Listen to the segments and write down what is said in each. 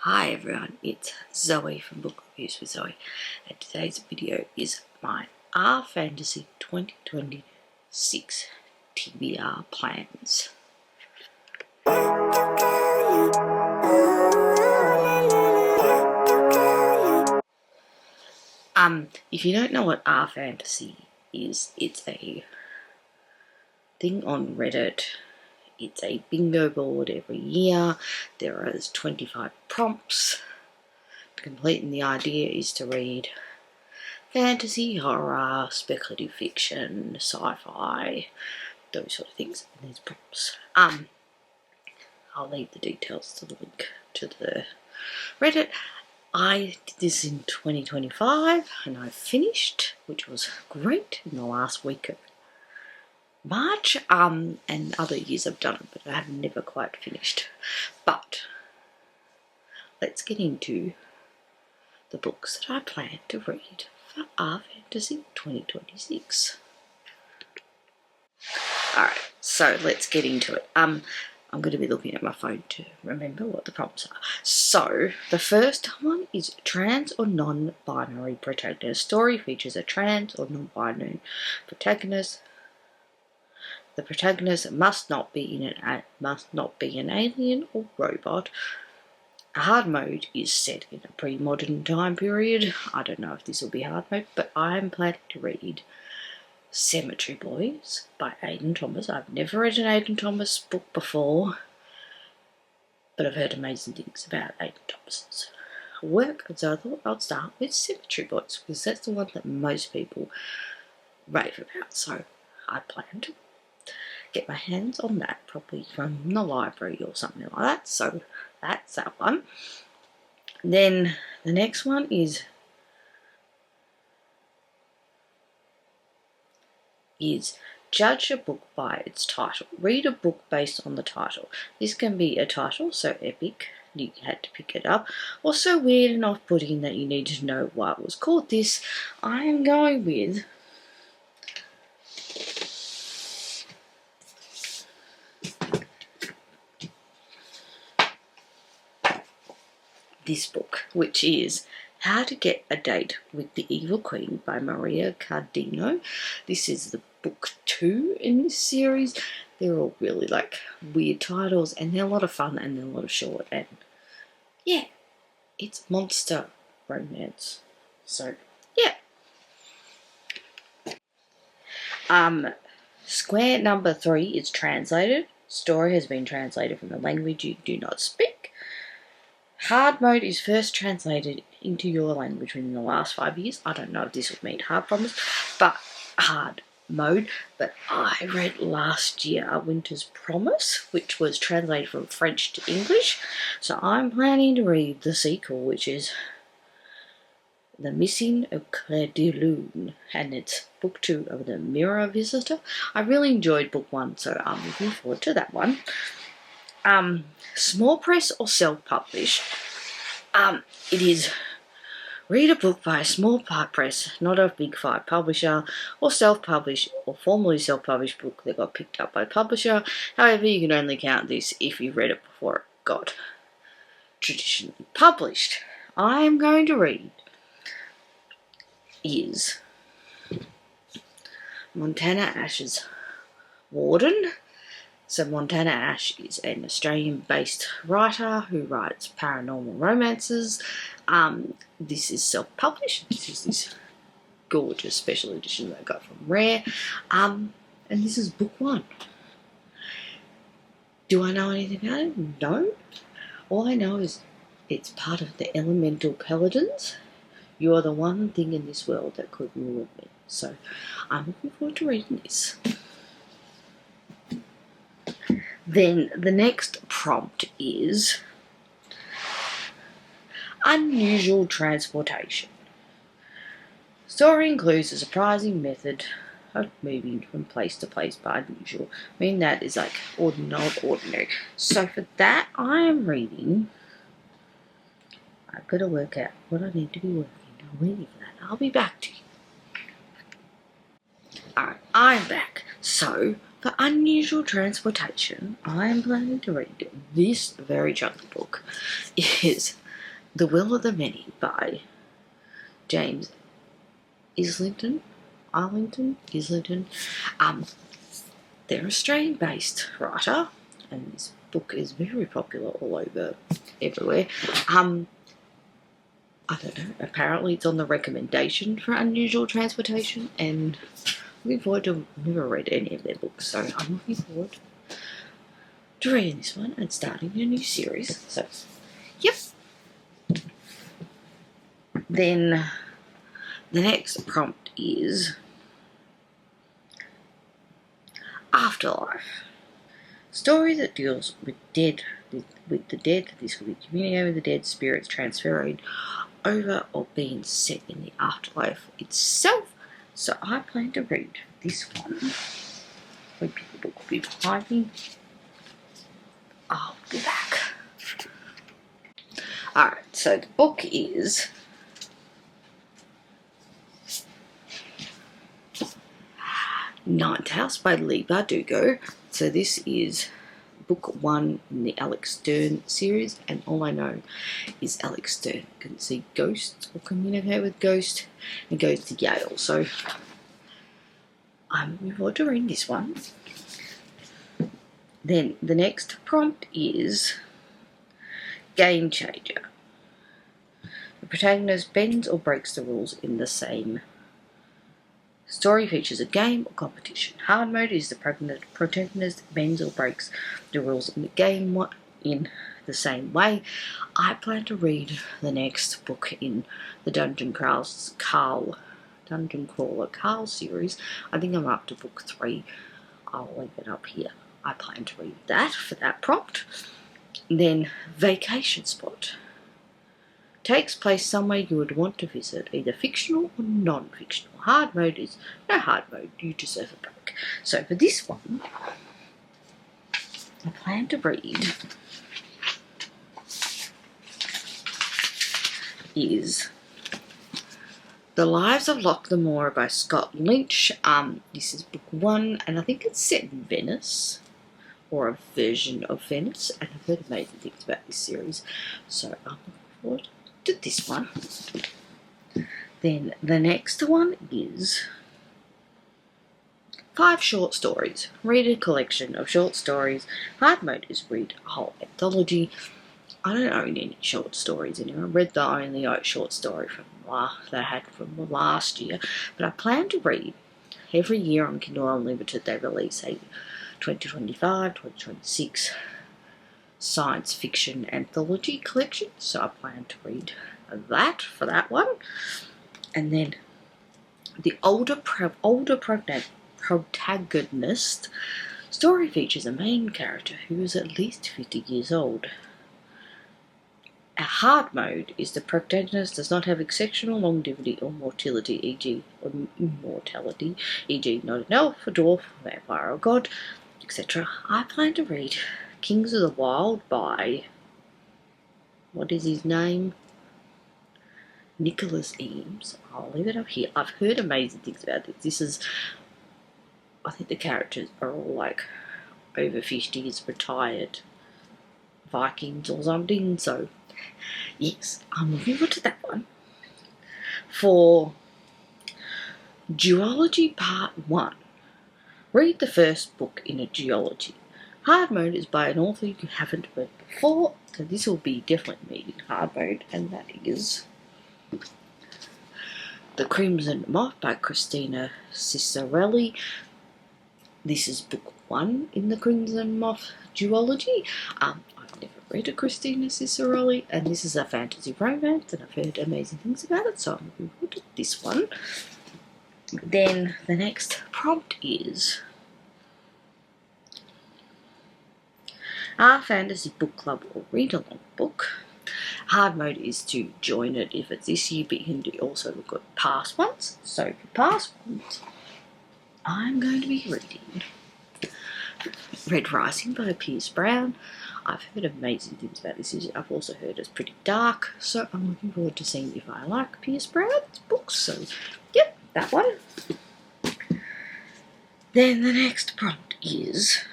Hi everyone, it's Zoe from Book Reviews with Zoe, and today's video is my R Fantasy 2026 TBR plans. If you don't know what R Fantasy is, it's a thing on Reddit. It's a bingo board every year. There are 25 prompts to complete, and the idea is to read fantasy, horror, speculative fiction, sci-fi, those sort of things, and there's prompts. I'll leave the details to the link to the Reddit. I did this in 2025 and I finished, which was great, in the last week of March, and other years I've done it, but I have never quite finished. But let's get into the books that I plan to read for R Fantasy 2026. Alright, so let's get into it. I'm going to be looking at my phone to remember what the prompts are. So, the first one is trans or non-binary protagonist. Story features a trans or non-binary protagonist. The protagonist must not be an alien or robot. A hard mode is set in a pre-modern time period. I don't know if this will be hard mode, but I'm planning to read Cemetery Boys by Aidan Thomas. I've never read an Aidan Thomas book before, but I've heard amazing things about Aidan Thomas's work, and so I thought I'd start with Cemetery Boys because that's the one that most people rave about. So I plan to get my hands on that, probably from the library or something like that. So that's that one. Then the next one is judge a book by its title. Read a book based on the title. This can be a title so epic you had to pick it up, or so weird and off-putting that you need to know why it was called this. I am going with this book, which is How to Get a Date with the Evil Queen by Maria Cardino. This is the book 2 in this series. They're all really like weird titles, and they're a lot of fun, and they're a lot of short, and yeah, it's monster romance. So yeah. Square number 3 is translated. Story has been translated from a language you do not speak. Hard mode is first translated into your language within the last 5 years. I don't know if this would mean hard mode, but I read last year A Winter's Promise, which was translated from French to English. So I'm planning to read the sequel, which is The Missing of Claire de Lune, and it's book 2 of The Mirror Visitor. I really enjoyed book 1, so I'm looking forward to that one. Small press or self-published. It is read a book by a small press, not a big 5 publisher, or self-published or formerly self-published book that got picked up by a publisher. However, you can only count this if you read it before it got traditionally published. I am going to read is Montana Ash's Warden. So Montana Ash is an Australian-based writer who writes paranormal romances. This is self-published. This is this gorgeous special edition that I got from Rare. And this is book 1. Do I know anything about it? No. All I know is it's part of the Elemental Paladins. You are the one thing in this world that could ruin me. So I'm looking forward to reading this. Then the next prompt is unusual transportation. Story includes a surprising method of moving from place to place by unusual. I mean, that is like ordinary. So for that, I am reading. I've got to work out what I need to be working. I'm waiting for that. I'll be back to you. Alright, I'm back. So for unusual transportation, I am planning to read this very chunky book. It is The Will of the Many by James Islington. They're an Australian-based writer, and this book is very popular all over everywhere. I don't know, apparently it's on the recommendation for unusual transportation, and looking forward to, I've never read any of their books, so I'm looking forward to reading this one and starting a new series. So, yep. Then the next prompt is Afterlife. Story that deals with the dead. This will be communicating with the dead, spirits transferring over or being set in the afterlife itself. So I plan to read this one. Maybe the book will be behind me. I'll be back. Alright, so the book is Ninth House by Leigh Bardugo. So this is book 1 in the Alex Stern series, and all I know is Alex Stern can see ghosts or communicate with ghosts and goes to Yale. So I'm looking forward to reading this one. Then the next prompt is Game Changer. The protagonist bends or breaks the rules in the same story. Features a game or competition. Hard mode is the protagonist bends or breaks the rules in the game in the same way. I plan to read the next book in the Dungeon Crawler Carl series. I think I'm up to book 3. I'll link it up here. I plan to read that for that prompt. Then Vacation Spot. Takes place somewhere you would want to visit, either fictional or non-fictional. Hard mode is no hard mode, you deserve a break. So for this one, I plan to read is The Lives of Locke the Moor by Scott Lynch. This is book 1, and I think it's set in Venice, or a version of Venice, and I've heard amazing things about this series, so I'm looking forward to this one. Then the next one is 5 short stories. Read a collection of short stories. Hard mode is read a whole anthology. I don't own any short stories anymore. I read the only short story that I had from last year, but I plan to read every year on Kindle Unlimited. They release a 2025, 2026 science fiction anthology collection, so I plan to read that for that one. And then the older protagonist story features a main character who is at least 50 years old. A hard mode is the protagonist does not have exceptional longevity or mortality, e.g. immortality, e.g. not an elf, a dwarf, a vampire or god, etc. I plan to read Kings of the Wild by, what is his name? Nicholas Eames. I'll leave it up here. I've heard amazing things about this. This is, I think the characters are all like over 50s, retired Vikings or something, so yes, I'm looking forward to that one. For Geology Part 1, read the first book in a geology. Hard mode is by an author you haven't read before, so this will be definitely me in hard mode, and that is The Crimson Moth by Christina Cicerelli. This is book 1 in the Crimson Moth duology. I've never read a Christina Cicerelli, and this is a fantasy romance, and I've heard amazing things about it, so I'm looking forward to this one. Then the next prompt is our fantasy book club or read-along book. Hard mode is to join it if it's this year, but you can also look at past ones. So for past ones, I'm going to be reading Red Rising by Pierce Brown. I've heard amazing things about this. I've also heard it's pretty dark, so I'm looking forward to seeing if I like Pierce Brown's books. So, yep, that one. Then the next prompt is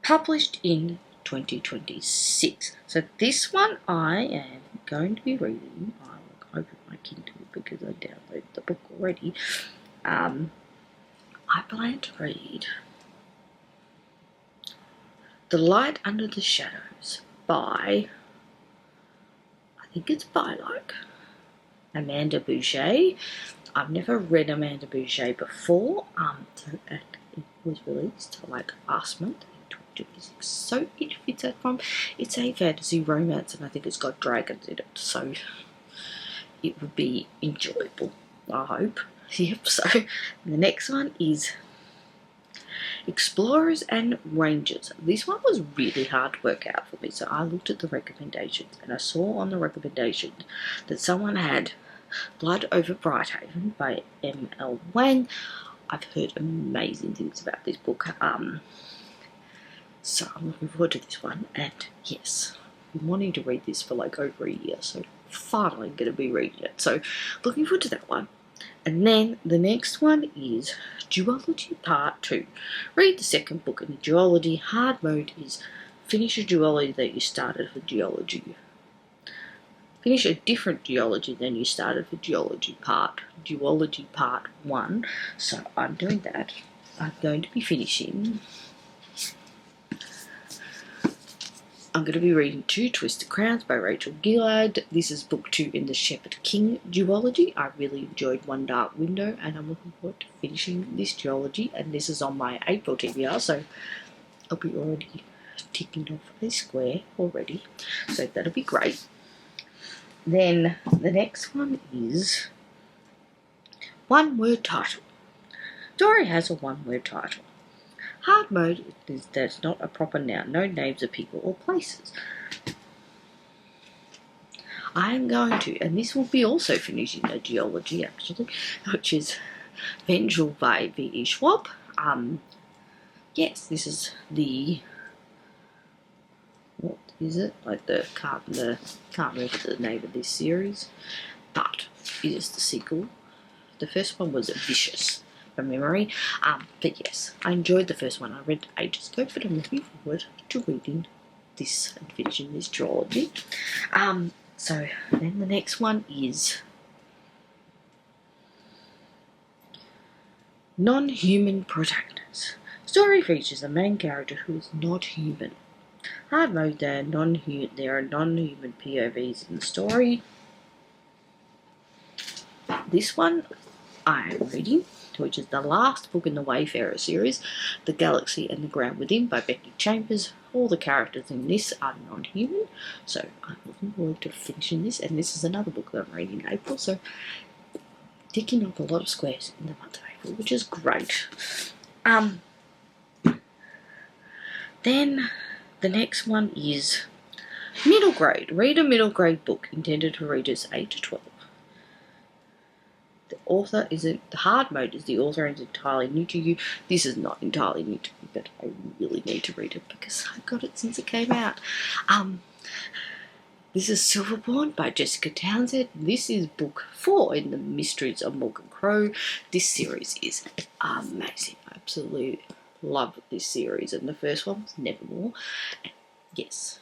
published in 2026. So this one I am going to be reading. I will open my Kindle because I downloaded the book already. I plan to read The Light Under the Shadows by, I think it's by Amanda Boucher. I've never read Amanda Boucher before. So it was released last month in 2026. So it fits that from. It's a fantasy romance, and I think it's got dragons in it. So it would be enjoyable, I hope. Yep. So the next one is Explorers and Rangers. This one was really hard to work out for me, so I looked at the recommendations, and I saw on the recommendation that someone had Blood Over Brighthaven by M.L. Wang. I've heard amazing things about this book, so I'm looking forward to this one. And yes, I've been wanting to read this for over a year, so finally I'm going to be reading it. So looking forward to that one. And then the next one is Duology Part 2. Read the second book in the duology. Hard mode is finish a duology that you started for duology. Finish a different duology than you started for duology part 1. So I'm doing that. I'm going to be finishing. I'm going to be reading 2 Twisted Crowns by Rachel Gillard. This is book 2 in the Shepherd King duology. I really enjoyed One Dark Window, and I'm looking forward to finishing this duology. And this is on my April TBR, so I'll be already ticking off a square already. So that'll be great. Then the next one is one-word title. Story has a one-word title. Hard mode is that it's not a proper noun, no names of people or places. I am going to, and this will be also finishing a duology actually, which is Vengeful by V.E. Schwab. Yes, this is the, what is it? Can't remember the name of this series, but it is the sequel. The first one was Vicious, from memory. But yes, I enjoyed the first one. I read ages ago, but I'm looking forward to reading this and finishing this trilogy. So then the next one is Non-Human Protagonist. Story features a main character who is not human. Hard mode, there are non-human POVs in the story. This one I am reading, which is the last book in the Wayfarer series, The Galaxy and the Ground Within by Becky Chambers. All the characters in this are non-human, so I'm looking forward to finishing this, and this is another book that I'm reading in April, so ticking off a lot of squares in the month of April, which is great. Then the next one is middle grade. Read a middle grade book intended for readers 8 to 12. The hard mode is the author is entirely new to you. This is not entirely new to me, but I really need to read it because I got it since it came out. This is Silverborn by Jessica Townsend. This is book 4 in the Mysteries of Morgan Crow. This series is amazing. I absolutely love this series, and the first one was Nevermore. Yes,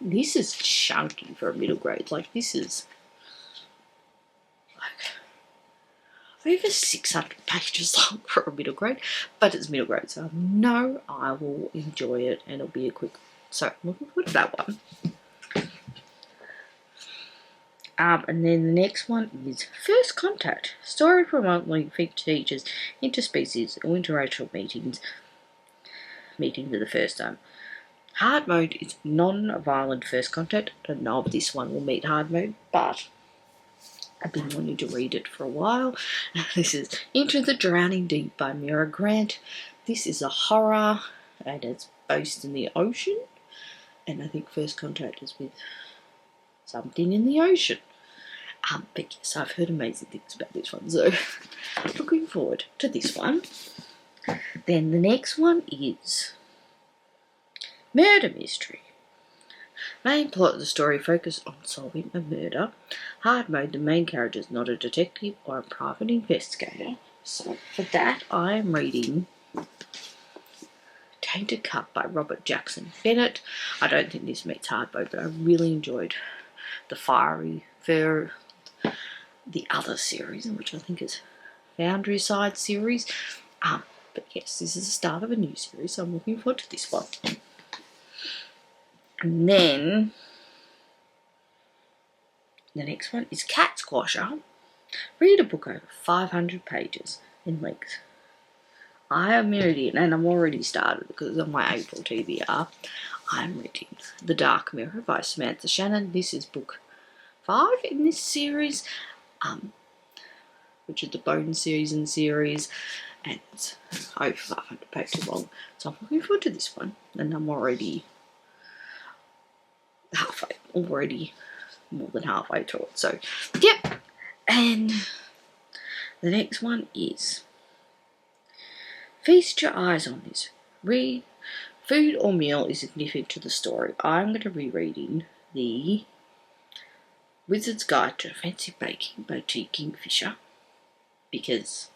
this is chunky for a middle grade. This is over 600 pages long for a middle grade, but it's middle grade, so I know I will enjoy it, and it'll be a quick. So I'm looking forward to that one. And then the next one is First Contact. Story promoting teachers, interspecies, or interracial meeting for the first time. Hard mode is non-violent first contact. I don't know if this one will meet hard mode, but I've been wanting to read it for a while. This is Into the Drowning Deep by Mira Grant. This is a horror, and it's based in the ocean. And I think First Contact is with something in the ocean. But yes, I've heard amazing things about this one, so looking forward to this one. Then the next one is Murder Mystery. Main plot of the story focuses on solving a murder. Hard mode, the main character is not a detective or a private investigator. So for that, I am reading came to cut by Robert Jackson Bennett. I don't think this meets hard mode, but I really enjoyed the the other series, which I think is Foundry Side series. But yes, this is the start of a new series, so I'm looking forward to this one. And then the next one is Cat Squasher. Read a book over 500 pages in length. I have Meridian, and I'm already started because of my April TBR. I'm reading The Dark Mirror by Samantha Shannon. This is book 5 in this series, which is the Bone season series, and it's over 500 pages long. So I'm looking forward to this one, and I'm already more than halfway through it. So, yep. And the next one is Feast Your Eyes on This. Read. Food or meal is significant to the story. I'm going to be reading The Wizard's Guide to Fancy Baking by G. Kingfisher, because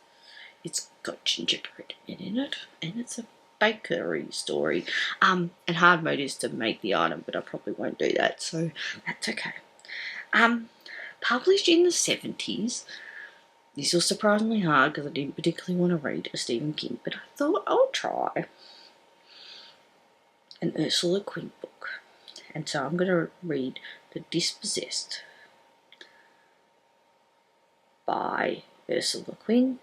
it's got gingerbread in it, and it's a bakery story. And hard mode is to make the item, but I probably won't do that, so that's okay. Published in the 70s. This was surprisingly hard because I didn't particularly want to read a Stephen King, but I thought I'll try an Ursula Quinn book. And so I'm going to read The Dispossessed by Ursula Quinn.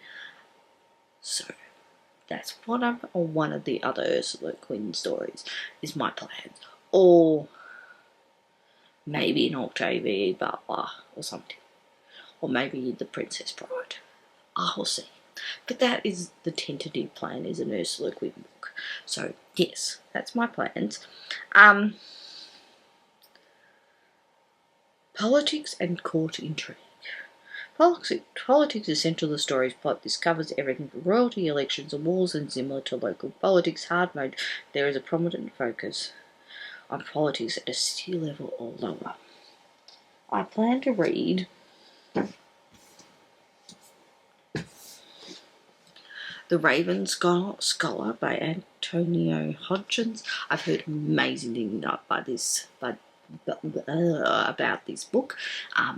So that's one of the other Ursula Quinn stories is my plan. Or maybe an Octavia Butler or something. Or maybe The Princess Bride. I will see. But that is the tentative plan, is an Ursula Quinn book. So, yes, that's my plans. Politics and court intrigue. Politics is central to the story's plot. This covers everything from royalty, elections, and wars, and similar to local politics. Hard mode, there is a prominent focus on politics at a sea level or lower. I plan to read The Raven Scholar by Antonio Hodgins. I've heard amazing things about this book. I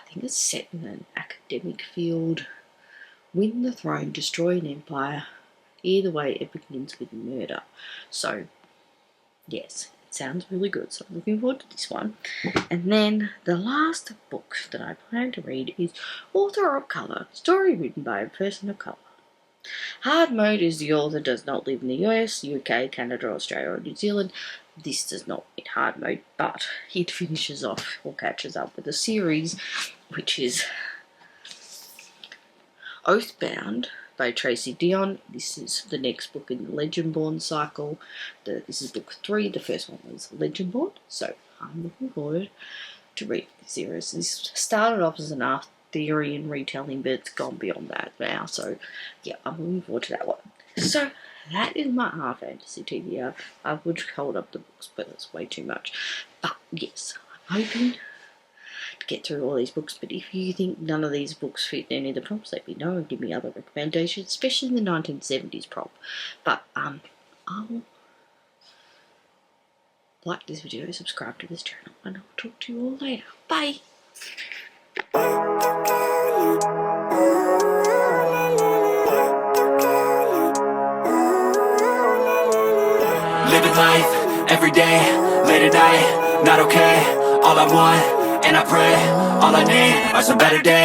think it's set in an academic field. Win the throne, destroy an empire. Either way, it begins with murder. So, yes, it sounds really good. So I'm looking forward to this one. And then the last book that I plan to read is Author of Colour, story written by a person of colour. Hard mode is the author does not live in the US, UK, Canada, Australia, or New Zealand. This does not mean hard mode, but it finishes off or catches up with a series, which is Oathbound by Tracy Dion. This is the next book in the Legendborn cycle. This is book 3. The first one was Legendborn, so I'm looking forward to reading this series. This started off as an art theory and retelling, but it's gone beyond that now. So, yeah, I'm looking forward to that one. So, that is my R fantasy TBR. I would hold up the books, but that's way too much. But, yes, I'm hoping to get through all these books, but if you think none of these books fit any of the prompts, let me know and give me other recommendations, especially the 1970s prompt. But, I'll like this video, subscribe to this channel, and I'll talk to you all later. Bye! Living life, every day, late at night, not okay. All I want, and I pray, all I need are some better days.